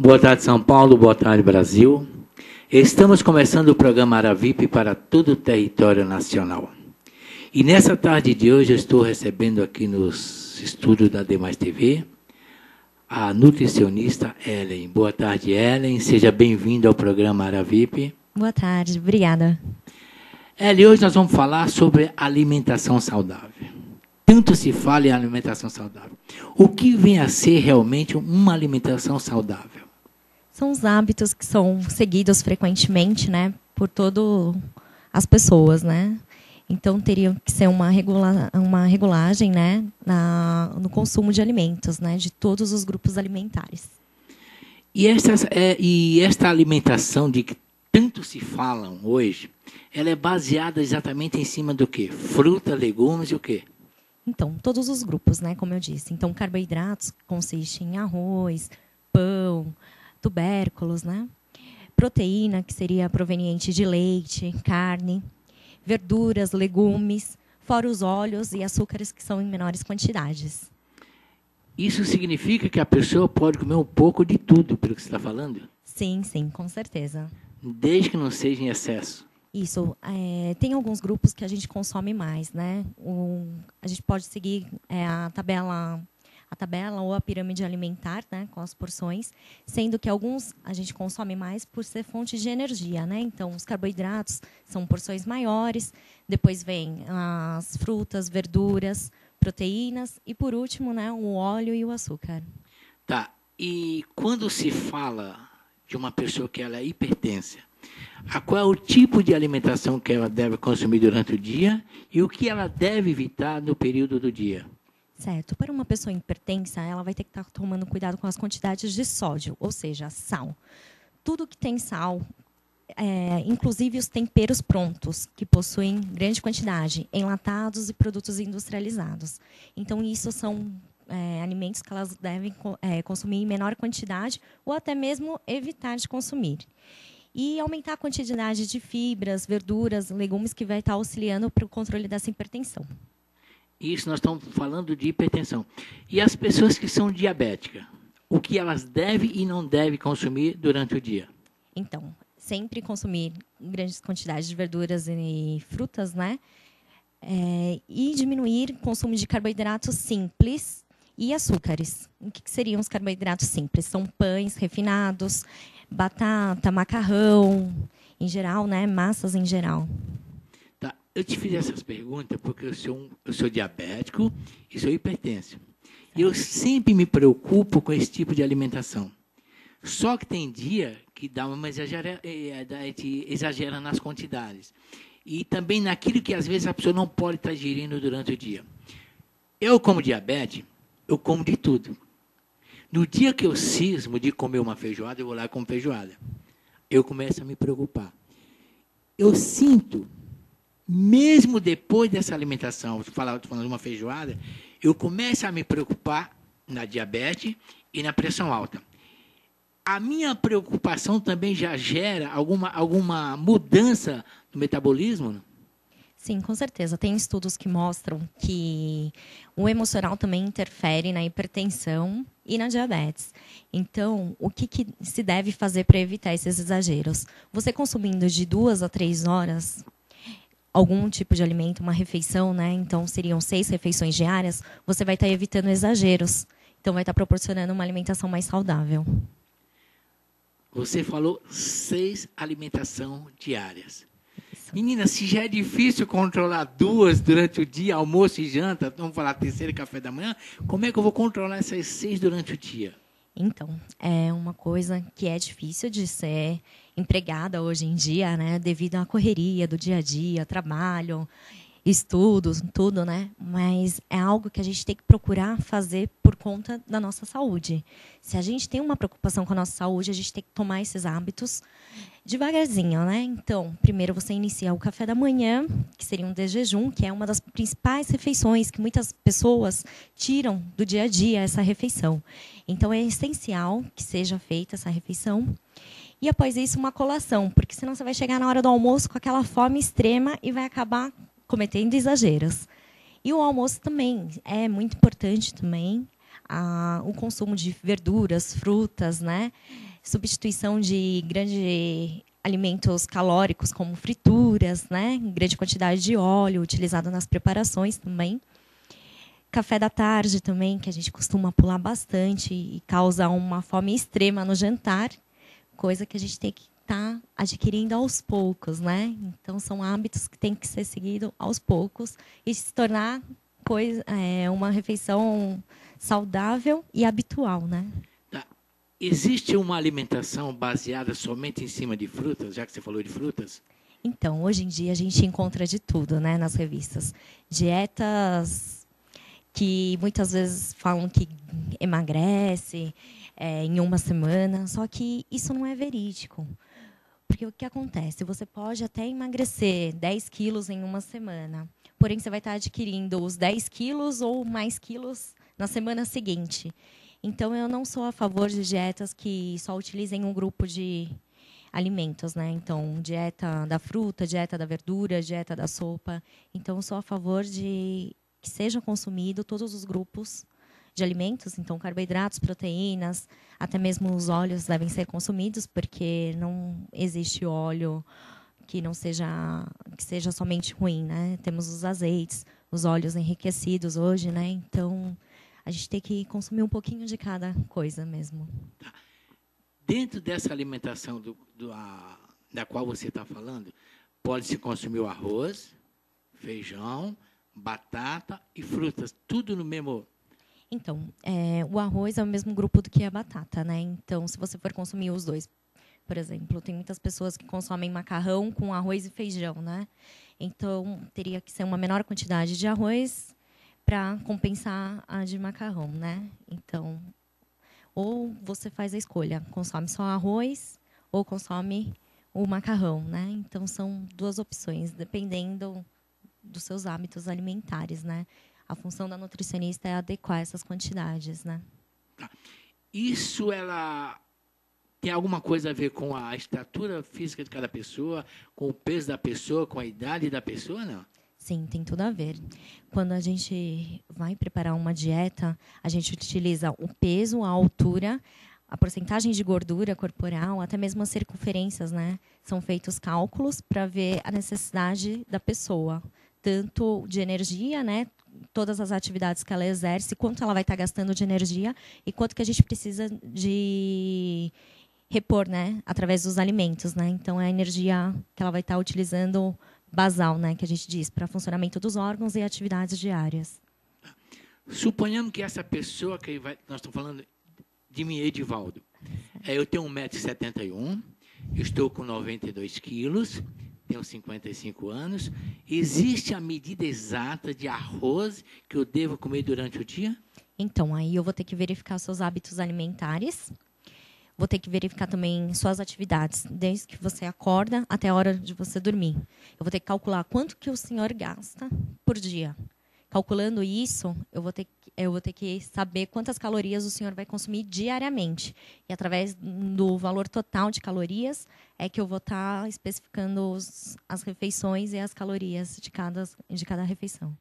Boa tarde, São Paulo. Boa tarde, Brasil. Estamos começando o programa Aravip para todo o território nacional. E nessa tarde de hoje eu estou recebendo aqui nos estúdios da Demais TV a nutricionista Ellen. Boa tarde, Ellen. Seja bem-vinda ao programa Aravip. Boa tarde, obrigada. Ellen, hoje nós vamos falar sobre alimentação saudável. Tanto se fala em alimentação saudável. O que vem a ser realmente uma alimentação saudável? São os hábitos que são seguidos frequentemente, né, por todas as pessoas, né? Então, teria que ser uma regulagem, né, no consumo de alimentos, né, de todos os grupos alimentares. E esta alimentação de que tanto se falam hoje, ela é baseada exatamente em cima do quê? Fruta, legumes e o quê? Então, todos os grupos, né, como eu disse. Então, carboidratos consistem em arroz, pão, tubérculos, né? Proteína, que seria proveniente de leite, carne, verduras, legumes, fora os óleos e açúcares que são em menores quantidades. Isso significa que a pessoa pode comer um pouco de tudo, pelo que você está falando? Sim, sim, com certeza. Desde que não seja em excesso. Isso. Tem alguns grupos que a gente consome mais, né? A gente pode seguir a tabela ou a pirâmide alimentar, né, com as porções, sendo que alguns a gente consome mais por ser fonte de energia, né? Então, os carboidratos são porções maiores, depois vem as frutas, verduras, proteínas e, por último, né, o óleo e o açúcar. Tá. E quando se fala de uma pessoa que ela é hipertensa, qual é o tipo de alimentação que ela deve consumir durante o dia e o que ela deve evitar no período do dia? Certo. Para uma pessoa hipertensa, ela vai ter que estar tomando cuidado com as quantidades de sódio, ou seja, sal. Tudo que tem sal, inclusive os temperos prontos, que possuem grande quantidade, enlatados e produtos industrializados. Então, isso são alimentos que elas devem consumir em menor quantidade ou até mesmo evitar de consumir. E aumentar a quantidade de fibras, verduras, legumes, que vai estar auxiliando para o controle dessa hipertensão. Isso, nós estamos falando de hipertensão. E as pessoas que são diabéticas, o que elas devem e não devem consumir durante o dia? Então, sempre consumir grandes quantidades de verduras e frutas, né? E diminuir o consumo de carboidratos simples e açúcares. O que seriam os carboidratos simples? São pães refinados, batata, macarrão, em geral, né? Massas em geral. Tá. Eu te fiz essas perguntas porque eu sou diabético e sou hipertenso. E eu sempre me preocupo com esse tipo de alimentação. Só que tem dia que dá uma exagera nas quantidades. E também naquilo que, às vezes, a pessoa não pode estar ingerindo durante o dia. Eu, como diabetes, eu como de tudo. No dia que eu cismo de comer uma feijoada, eu vou lá e como feijoada. Eu começo a me preocupar. Eu sinto, mesmo depois dessa alimentação, estou falando de uma feijoada, eu começo a me preocupar na diabetes e na pressão alta. A minha preocupação também já gera alguma mudança no metabolismo? Sim, com certeza. Tem estudos que mostram que o emocional também interfere na hipertensão e na diabetes. Então, o que se deve fazer para evitar esses exageros? Você consumindo de 2 a 3 horas algum tipo de alimento, uma refeição, né? Então, seriam 6 refeições diárias, você vai estar evitando exageros. Então, vai estar proporcionando uma alimentação mais saudável. Você falou 6 alimentações diárias. Menina, se já é difícil controlar 2 durante o dia, almoço e janta, vamos falar terceiro e café da manhã, como é que eu vou controlar essas 6 durante o dia? Então, é uma coisa que é difícil de ser empregada hoje em dia, né? Devido à correria do dia a dia, trabalho, estudos, tudo, né? Mas é algo que a gente tem que procurar fazer por conta da nossa saúde. Se a gente tem uma preocupação com a nossa saúde, a gente tem que tomar esses hábitos devagarzinho, né? Então, primeiro você inicia o café da manhã, que seria um de jejum, que é uma das principais refeições que muitas pessoas tiram do dia a dia, essa refeição. Então, é essencial que seja feita essa refeição. E, após isso, uma colação, porque senão você vai chegar na hora do almoço com aquela fome extrema e vai acabar cometendo exageros. E o almoço também é muito importante também, o consumo de verduras, frutas, né? substituição de grande alimentos calóricos, como frituras, né? Em grande quantidade de óleo, utilizado nas preparações também. Café da tarde também, que a gente costuma pular bastante e causa uma fome extrema no jantar, coisa que a gente tem que estar adquirindo aos poucos, né? Então, são hábitos que têm que ser seguidos aos poucos e se tornar uma refeição saudável e habitual, né? Tá. Existe uma alimentação baseada somente em cima de frutas, já que você falou de frutas? Então, hoje em dia, a gente encontra de tudo, né, nas revistas. Dietas que muitas vezes falam que emagrece em uma semana, só que isso não é verídico. Porque o que acontece? Você pode até emagrecer 10 quilos em uma semana, porém você vai estar adquirindo os 10 quilos ou mais quilos na semana seguinte. Então, eu não sou a favor de dietas que só utilizem um grupo de alimentos, né? Então, dieta da fruta, dieta da verdura, dieta da sopa. Então, eu sou a favor de que sejam consumidos todos os grupos de alimentos, então carboidratos, proteínas, até mesmo os óleos devem ser consumidos, porque não existe óleo que seja somente ruim, né? Temos os azeites, os óleos enriquecidos hoje, né? Então, a gente tem que consumir um pouquinho de cada coisa mesmo. Dentro dessa alimentação da qual você está falando, pode-se consumir o arroz, feijão, batata e frutas, tudo no mesmo... Então, o arroz é o mesmo grupo do que a batata, né? Então, se você for consumir os dois, por exemplo, tem muitas pessoas que consomem macarrão com arroz e feijão, né? Então, teria que ser uma menor quantidade de arroz para compensar a de macarrão, né? Então, ou você faz a escolha, consome só arroz ou consome o macarrão, né? Então, são duas opções, dependendo dos seus hábitos alimentares, né? A função da nutricionista é adequar essas quantidades, né? Isso, ela tem alguma coisa a ver com a estatura física de cada pessoa, com o peso da pessoa, com a idade da pessoa, não? Sim, tem tudo a ver. Quando a gente vai preparar uma dieta, a gente utiliza o peso, a altura, a porcentagem de gordura corporal, até mesmo as circunferências, né? São feitos cálculos para ver a necessidade da pessoa, tanto de energia, né? Todas as atividades que ela exerce, quanto ela vai estar gastando de energia e quanto que a gente precisa de repor, né? Através dos alimentos, né? Então, é a energia que ela vai estar utilizando basal, né? Que a gente diz, para funcionamento dos órgãos e atividades diárias. Suponhamos que essa pessoa nós estamos falando de mim, Edivaldo. Eu tenho 1,71 m, estou com 92 quilos, tenho 55 anos. Existe a medida exata de arroz que eu devo comer durante o dia? Então, aí eu vou ter que verificar seus hábitos alimentares. Vou ter que verificar também suas atividades, desde que você acorda até a hora de você dormir. Eu vou ter que calcular quanto que o senhor gasta por dia. Calculando isso, eu vou ter que saber quantas calorias o senhor vai consumir diariamente. E, através do valor total de calorias, é que eu vou estar especificando as refeições e as calorias de cada refeição.